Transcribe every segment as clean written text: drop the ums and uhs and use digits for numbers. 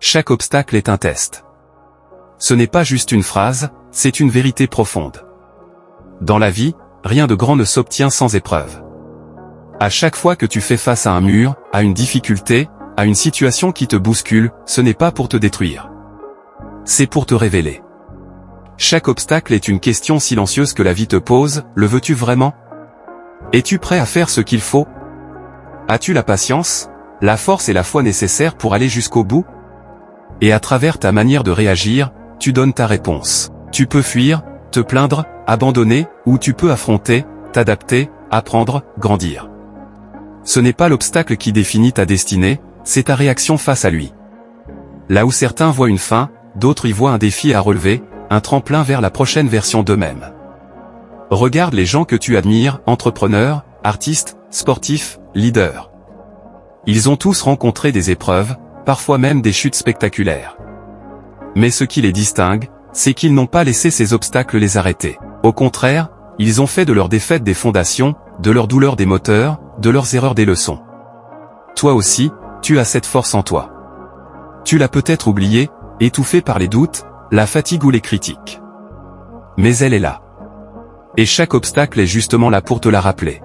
Chaque obstacle est un test. Ce n'est pas juste une phrase, c'est une vérité profonde. Dans la vie, rien de grand ne s'obtient sans épreuve. À chaque fois que tu fais face à un mur, à une difficulté, à une situation qui te bouscule, ce n'est pas pour te détruire. C'est pour te révéler. Chaque obstacle est une question silencieuse que la vie te pose, le veux-tu vraiment? Es-tu prêt à faire ce qu'il faut? As-tu la patience, la force et la foi nécessaires pour aller jusqu'au bout? Et à travers ta manière de réagir, tu donnes ta réponse. Tu peux fuir, te plaindre, abandonner, ou tu peux affronter, t'adapter, apprendre, grandir. Ce n'est pas l'obstacle qui définit ta destinée, c'est ta réaction face à lui. Là où certains voient une fin, d'autres y voient un défi à relever, un tremplin vers la prochaine version d'eux-mêmes. Regarde les gens que tu admires, entrepreneurs, artistes, sportifs, leaders. Ils ont tous rencontré des épreuves, parfois même des chutes spectaculaires. Mais ce qui les distingue, c'est qu'ils n'ont pas laissé ces obstacles les arrêter. Au contraire, ils ont fait de leurs défaites des fondations, de leurs douleurs des moteurs, de leurs erreurs des leçons. Toi aussi, tu as cette force en toi. Tu l'as peut-être oubliée, étouffée par les doutes, la fatigue ou les critiques. Mais elle est là. Et chaque obstacle est justement là pour te la rappeler.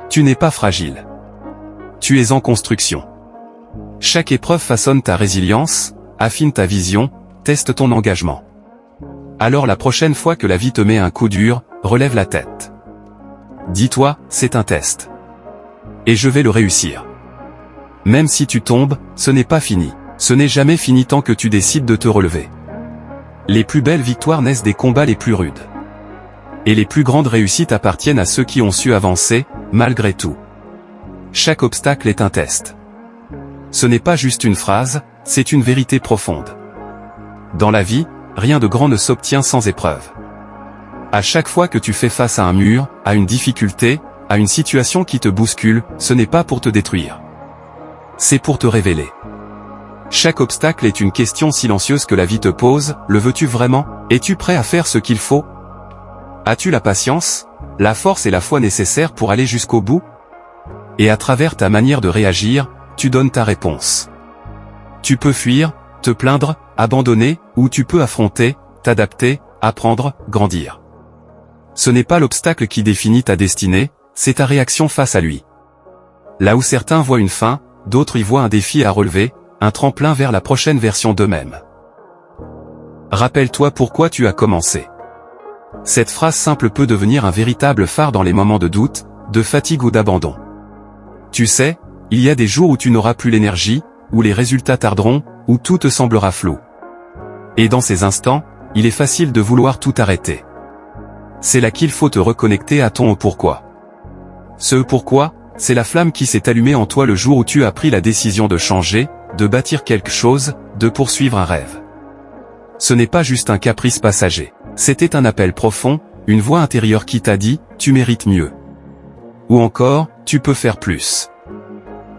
Tu n'es pas fragile. Tu es en construction. Chaque épreuve façonne ta résilience, affine ta vision, teste ton engagement. Alors la prochaine fois que la vie te met un coup dur, relève la tête. Dis-toi, c'est un test. Et je vais le réussir. Même si tu tombes, ce n'est pas fini. Ce n'est jamais fini tant que tu décides de te relever. Les plus belles victoires naissent des combats les plus rudes. Et les plus grandes réussites appartiennent à ceux qui ont su avancer, malgré tout. Chaque obstacle est un test. Ce n'est pas juste une phrase, c'est une vérité profonde. Dans la vie, rien de grand ne s'obtient sans épreuve. À chaque fois que tu fais face à un mur, à une difficulté, à une situation qui te bouscule, ce n'est pas pour te détruire. C'est pour te révéler. Chaque obstacle est une question silencieuse que la vie te pose, le veux-tu vraiment? Es-tu prêt à faire ce qu'il faut? As-tu la patience, la force et la foi nécessaires pour aller jusqu'au bout? Et à travers ta manière de réagir, tu donnes ta réponse. Tu peux fuir, te plaindre, abandonner, ou tu peux affronter, t'adapter, apprendre, grandir. Ce n'est pas l'obstacle qui définit ta destinée, c'est ta réaction face à lui. Là où certains voient une fin, d'autres y voient un défi à relever, un tremplin vers la prochaine version d'eux-mêmes. Rappelle-toi pourquoi tu as commencé. Cette phrase simple peut devenir un véritable phare dans les moments de doute, de fatigue ou d'abandon. Tu sais, il y a des jours où tu n'auras plus l'énergie, où les résultats tarderont, où tout te semblera flou. Et dans ces instants, il est facile de vouloir tout arrêter. C'est là qu'il faut te reconnecter à ton pourquoi. Ce pourquoi, c'est la flamme qui s'est allumée en toi le jour où tu as pris la décision de changer, de bâtir quelque chose, de poursuivre un rêve. Ce n'est pas juste un caprice passager. C'était un appel profond, une voix intérieure qui t'a dit, tu mérites mieux. Ou encore, tu peux faire plus.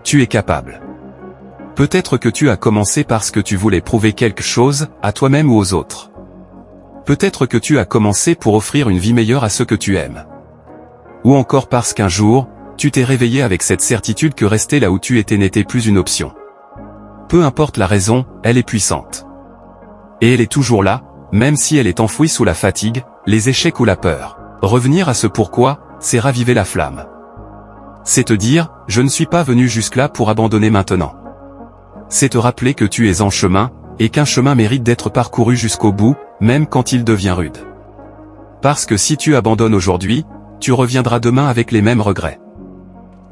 Tu es capable. Peut-être que tu as commencé parce que tu voulais prouver quelque chose, à toi-même ou aux autres. Peut-être que tu as commencé pour offrir une vie meilleure à ceux que tu aimes. Ou encore parce qu'un jour, tu t'es réveillé avec cette certitude que rester là où tu étais n'était plus une option. Peu importe la raison, elle est puissante. Et elle est toujours là, même si elle est enfouie sous la fatigue, les échecs ou la peur. Revenir à ce pourquoi, c'est raviver la flamme. C'est te dire, je ne suis pas venu jusque-là pour abandonner maintenant. C'est te rappeler que tu es en chemin, et qu'un chemin mérite d'être parcouru jusqu'au bout, même quand il devient rude. Parce que si tu abandonnes aujourd'hui, tu reviendras demain avec les mêmes regrets.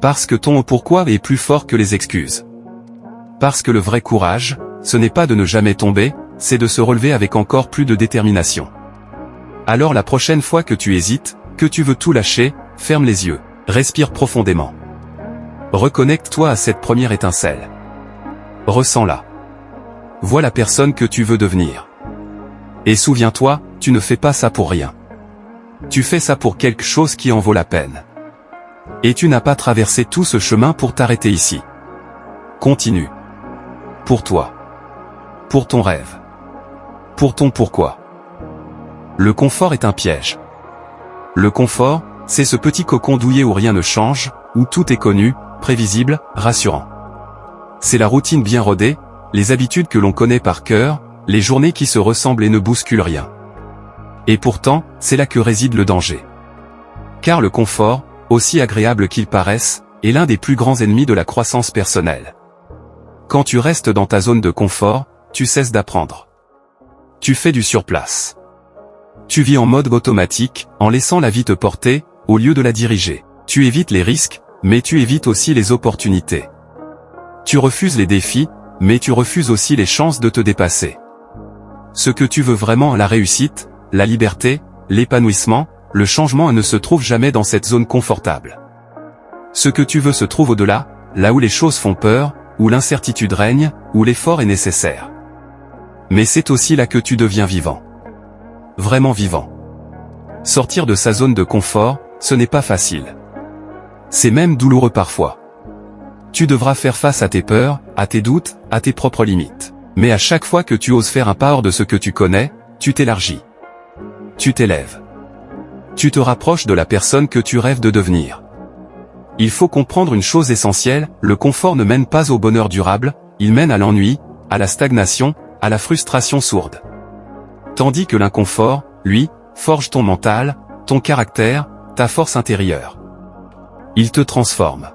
Parce que ton pourquoi est plus fort que les excuses. Parce que le vrai courage, ce n'est pas de ne jamais tomber, c'est de se relever avec encore plus de détermination. Alors la prochaine fois que tu hésites, que tu veux tout lâcher, ferme les yeux, respire profondément. Reconnecte-toi à cette première étincelle. Ressens-la. Vois la personne que tu veux devenir. Et souviens-toi, tu ne fais pas ça pour rien. Tu fais ça pour quelque chose qui en vaut la peine. Et tu n'as pas traversé tout ce chemin pour t'arrêter ici. Continue. Pour toi. Pour ton rêve. Pour ton pourquoi. Le confort est un piège. Le confort, c'est ce petit cocon douillet où rien ne change, où tout est connu, prévisible, rassurant. C'est la routine bien rodée, les habitudes que l'on connaît par cœur, les journées qui se ressemblent et ne bousculent rien. Et pourtant, c'est là que réside le danger. Car le confort, aussi agréable qu'il paraisse, est l'un des plus grands ennemis de la croissance personnelle. Quand tu restes dans ta zone de confort, tu cesses d'apprendre. Tu fais du surplace. Tu vis en mode automatique, en laissant la vie te porter, au lieu de la diriger. Tu évites les risques, mais tu évites aussi les opportunités. Tu refuses les défis, mais tu refuses aussi les chances de te dépasser. Ce que tu veux vraiment, la réussite, la liberté, l'épanouissement, le changement ne se trouve jamais dans cette zone confortable. Ce que tu veux se trouve au-delà, là où les choses font peur, où l'incertitude règne, où l'effort est nécessaire. Mais c'est aussi là que tu deviens vivant. Vraiment vivant. Sortir de sa zone de confort, ce n'est pas facile. C'est même douloureux parfois. Tu devras faire face à tes peurs, à tes doutes, à tes propres limites. Mais à chaque fois que tu oses faire un pas hors de ce que tu connais, tu t'élargis. Tu t'élèves. Tu te rapproches de la personne que tu rêves de devenir. Il faut comprendre une chose essentielle, le confort ne mène pas au bonheur durable, il mène à l'ennui, à la stagnation, à la frustration sourde. Tandis que l'inconfort, lui, forge ton mental, ton caractère, ta force intérieure. Il te transforme.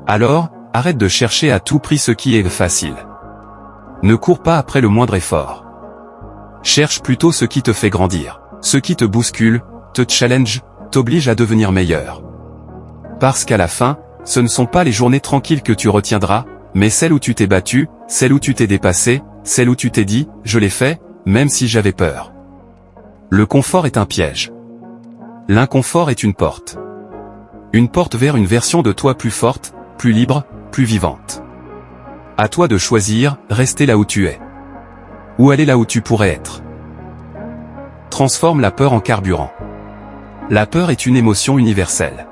Alors, arrête de chercher à tout prix ce qui est facile. Ne cours pas après le moindre effort. Cherche plutôt ce qui te fait grandir, ce qui te bouscule, te challenge, t'oblige à devenir meilleur. Parce qu'à la fin, ce ne sont pas les journées tranquilles que tu retiendras, mais celles où tu t'es battu, celles où tu t'es dépassé, celles où tu t'es dit, je l'ai fait, même si j'avais peur. Le confort est un piège. L'inconfort est une porte. Une porte vers une version de toi plus forte, plus libre, plus vivante. À toi de choisir, rester là où tu es. Ou aller là où tu pourrais être. Transforme la peur en carburant. La peur est une émotion universelle.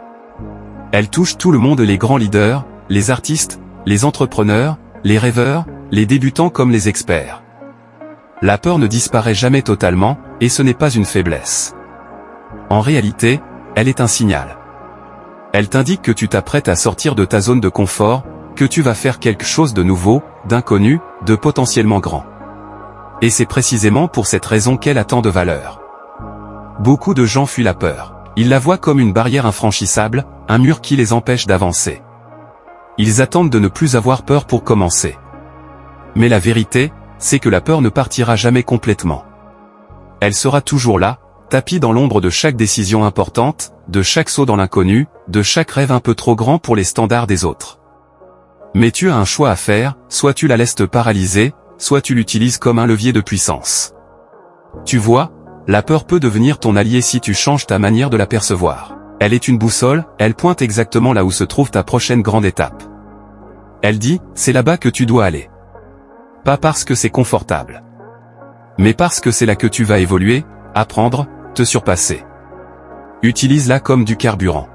Elle touche tout le monde, les grands leaders, les artistes, les entrepreneurs, les rêveurs, les débutants comme les experts. La peur ne disparaît jamais totalement, et ce n'est pas une faiblesse. En réalité, elle est un signal. Elle t'indique que tu t'apprêtes à sortir de ta zone de confort, que tu vas faire quelque chose de nouveau, d'inconnu, de potentiellement grand. Et c'est précisément pour cette raison qu'elle a tant de valeur. Beaucoup de gens fuient la peur. Ils la voient comme une barrière infranchissable, un mur qui les empêche d'avancer. Ils attendent de ne plus avoir peur pour commencer. Mais la vérité, c'est que la peur ne partira jamais complètement. Elle sera toujours là, tapie dans l'ombre de chaque décision importante, de chaque saut dans l'inconnu, de chaque rêve un peu trop grand pour les standards des autres. Mais tu as un choix à faire, soit tu la laisses te paralyser, soit tu l'utilises comme un levier de puissance. Tu vois, la peur peut devenir ton allié si tu changes ta manière de la percevoir. Elle est une boussole, elle pointe exactement là où se trouve ta prochaine grande étape. Elle dit, c'est là-bas que tu dois aller. Pas parce que c'est confortable. Mais parce que c'est là que tu vas évoluer, apprendre, te surpasser. Utilise-la comme du carburant.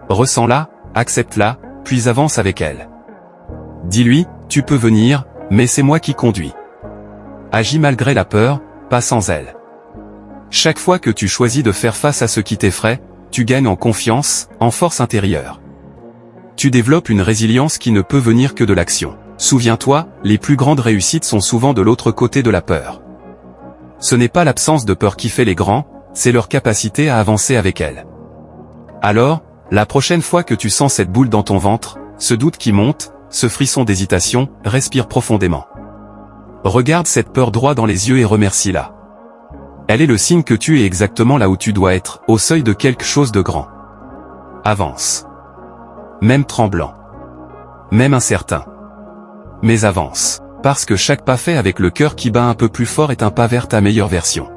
Ressens-la, accepte-la, puis avance avec elle. Dis-lui, tu peux venir, mais c'est moi qui conduis. Agis malgré la peur, pas sans elle. Chaque fois que tu choisis de faire face à ce qui t'effraie, tu gagnes en confiance, en force intérieure. Tu développes une résilience qui ne peut venir que de l'action. Souviens-toi, les plus grandes réussites sont souvent de l'autre côté de la peur. Ce n'est pas l'absence de peur qui fait les grands, c'est leur capacité à avancer avec elle. Alors, la prochaine fois que tu sens cette boule dans ton ventre, ce doute qui monte, ce frisson d'hésitation, respire profondément. Regarde cette peur droit dans les yeux et remercie-la. Elle est le signe que tu es exactement là où tu dois être, au seuil de quelque chose de grand. Avance. Même tremblant. Même incertain. Mais avance. Parce que chaque pas fait avec le cœur qui bat un peu plus fort est un pas vers ta meilleure version.